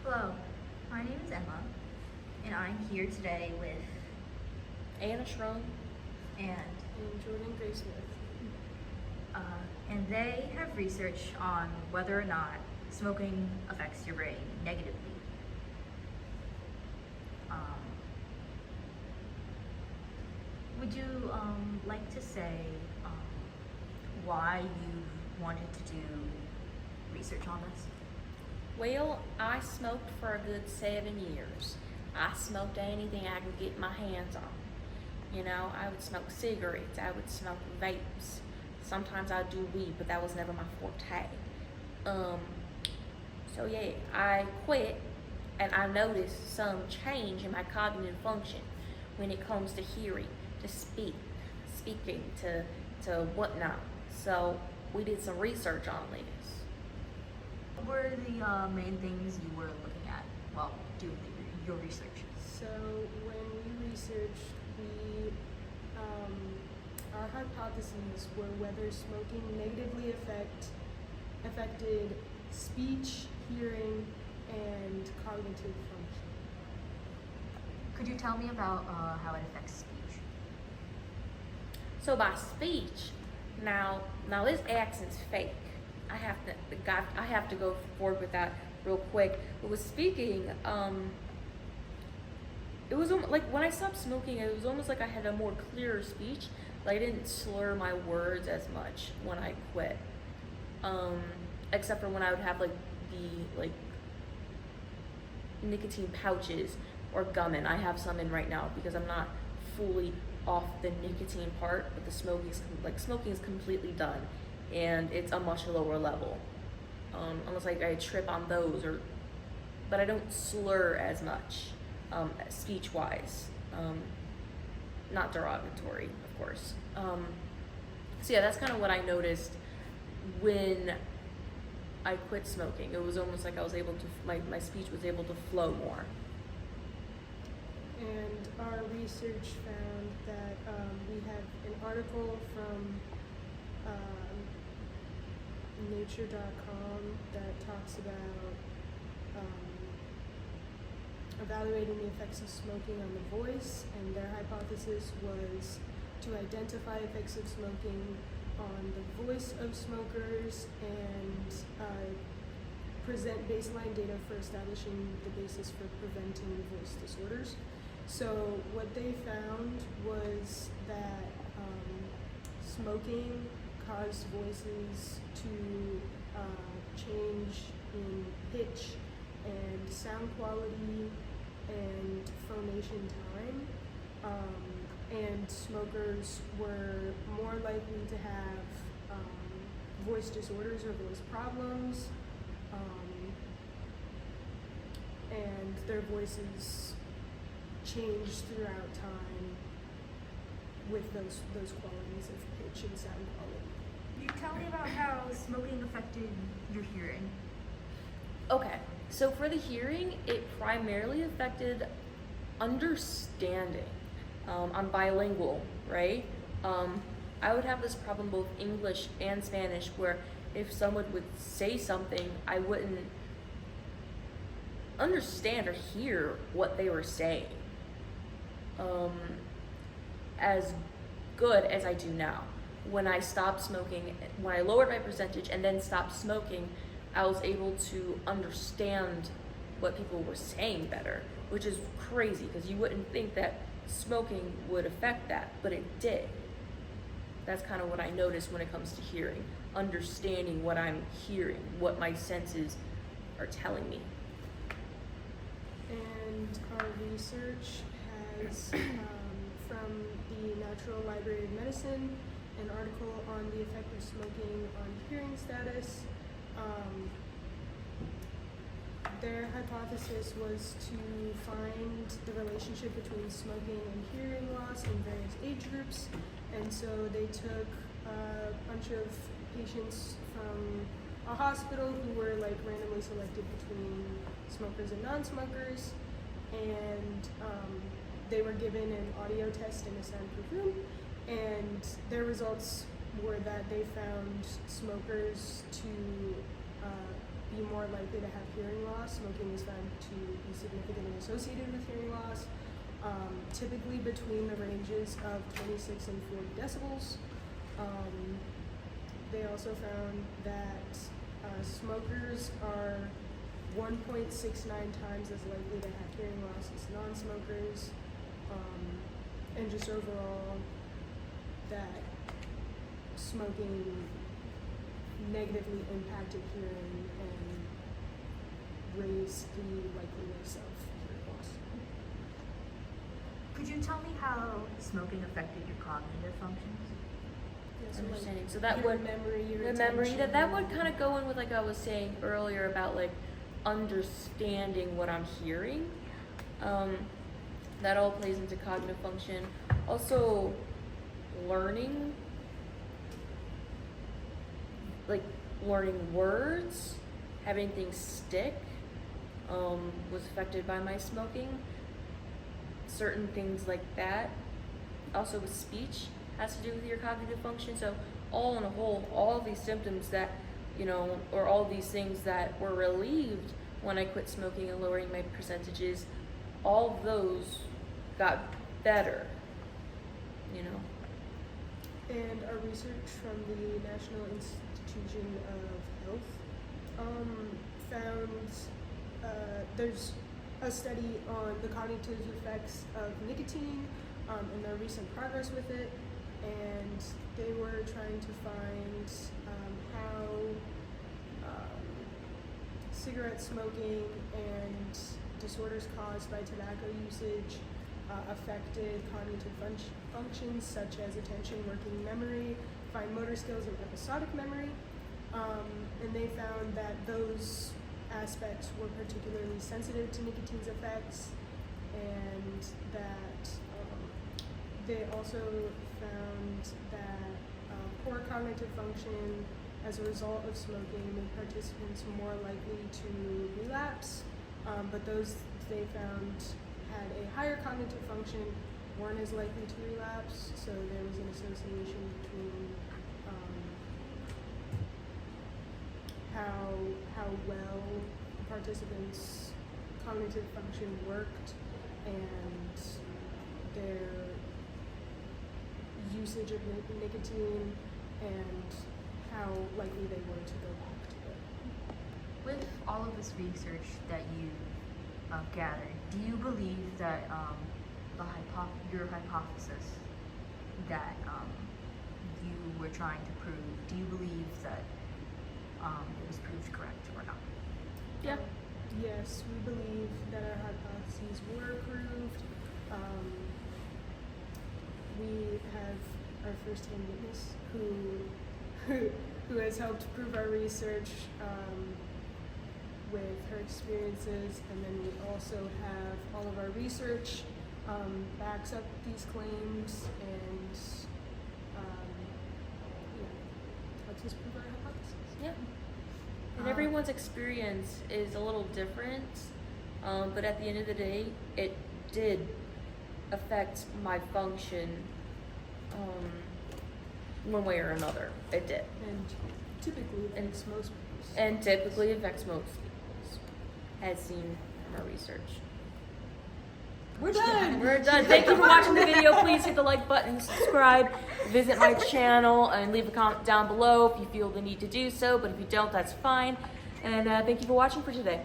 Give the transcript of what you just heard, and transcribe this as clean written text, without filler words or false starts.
Hello, my name is Emma, and I'm here today with Anna Schrum and Jordan GraySmith. and they have research on whether or not smoking affects your brain negatively. Would you like to say why you wanted to do research on this? Well, I smoked for a good 7 years. I smoked anything I could get my hands on. You know, I would smoke cigarettes, I would smoke vapes. Sometimes I'd do weed, but that was never my forte. So yeah, I quit and I noticed some change in my cognitive function when it comes to hearing, to speaking, to whatnot. So we did some research on this. What were the main things you were looking at while doing your research? So when we researched, our hypotheses were whether smoking negatively affected speech, hearing, and cognitive function. Could you tell me about how it affects speech? So by speech, now this accent's fake. I have to go forward with that real quick. But with speaking, it was like when I stopped smoking, it was almost like I had a more clearer speech. Like I didn't slur my words as much when I quit, except for when I would have like the nicotine pouches or gum in. I have some in right now because I'm not fully off the nicotine part, but the smoking is completely done, and it's a much lower level. Unless like I trip on those, but I don't slur as much, speech wise. Not derogatory, of course. So yeah, that's kind of what I noticed when I quit smoking. It was almost like I was able to, my speech was able to flow more. And our research found that we have an article from nature.com that talks about evaluating the effects of smoking on the voice, and their hypothesis was to identify effects of smoking on the voice of smokers and present baseline data for establishing the basis for preventing voice disorders. So what they found was that smoking caused voices to change in pitch and sound quality and phonation time, and smokers were more likely to have voice disorders or voice problems, and their voices changed throughout time with those qualities of pitch and sound quality. Can you tell me about how smoking affected your hearing? Okay, so for the hearing, it primarily affected understanding. I'm bilingual, right? I would have this problem both English and Spanish, where if someone would say something, I wouldn't understand or hear what they were saying as good as I do now. When I stopped smoking, when I lowered my percentage and then stopped smoking, I was able to understand what people were saying better, which is crazy because you wouldn't think that smoking would affect that, but it did. That's kind of what I noticed when it comes to hearing, understanding what I'm hearing, what my senses are telling me. And our research has, from the Natural Library of Medicine, an article on the effect of smoking on hearing status. Their hypothesis was to find the relationship between smoking and hearing loss in various age groups, and so they took a bunch of patients from a hospital who were like randomly selected between smokers and non-smokers, and they were given an audio test in a soundproof room, and their results were that they found smokers to be more likely to have hearing loss. Smoking is found to be significantly associated with hearing loss, typically between the ranges of 26 and 40 decibels. They also found that smokers are 1.69 times as likely to have hearing loss as non-smokers, and just overall that smoking negatively impacted hearing and raised the likeliness of hearing loss. Could you tell me how smoking affected your cognitive functions? Yeah, so Understanding. like So that your would memory, your the memory attention. that would kind of go in with, like I was saying earlier, about like understanding what I'm hearing. That all plays into cognitive function. Also, learning, like learning words, having things stick, was affected by my smoking. Certain things like that. Also with speech has to do with your cognitive function. So all in a whole, all of these symptoms that, or all these things that were relieved when I quit smoking and lowering my percentages, all of those got better, And our research from the National Institution of Health found there's a study on the cognitive effects of nicotine and their recent progress with it, and they were trying to find how cigarette smoking and disorders caused by tobacco usage affected cognitive functions such as attention, working memory, fine motor skills, and episodic memory. And they found that those aspects were particularly sensitive to nicotine's effects, and that they also found that poor cognitive function as a result of smoking made participants more likely to relapse, but those they found had a higher cognitive function weren't as likely to relapse, so there was an association between how well the participants' cognitive function worked and their usage of nicotine and how likely they were to go back to it. With all of this research that you gathered, do you believe that your hypothesis that you were trying to prove, do you believe that it was proved correct or not? Yeah. Yes, we believe that our hypotheses were proved. We have our first-hand witness who has helped prove our research with her experiences, and then we also have all of our research backs up these claims and helps us prove our hypothesis. Yeah. And everyone's experience is a little different, but at the end of the day, it did affect my function one way or another. It did. And typically affects most people. And typically affects most people, as seen from our research. We're done! We're done. Thank you for watching the video. Please hit the like button, subscribe, visit my channel, and leave a comment down below if you feel the need to do so. But if you don't, that's fine. And thank you for watching for today.